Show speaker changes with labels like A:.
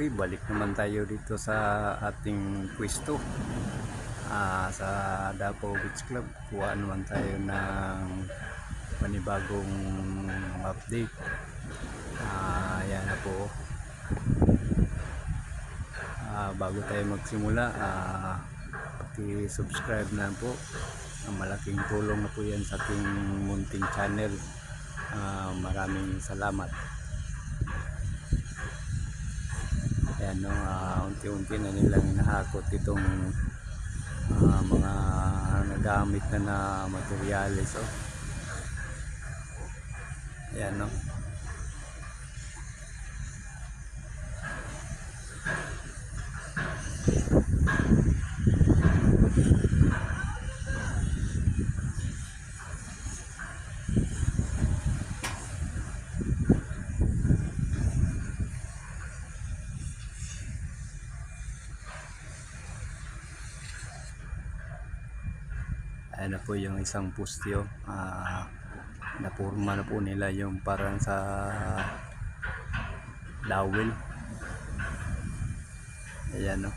A: Okay, balik naman tayo dito sa ating pwesto sa Davao Beach Club. Kuha naman tayo ng panibagong update. Ayan na po. Bago tayo magsimula, paki-subscribe na po. Malaking tulong na po yan sa ating munting channel. Maraming salamat. Ayan, no, unti-unti na nilang nahakot itong mga nagamit na materyales. Ayan, no. Ayan na po yung isang pustyo. Napurma na po nila yung parang sa dawel. Ayan, no.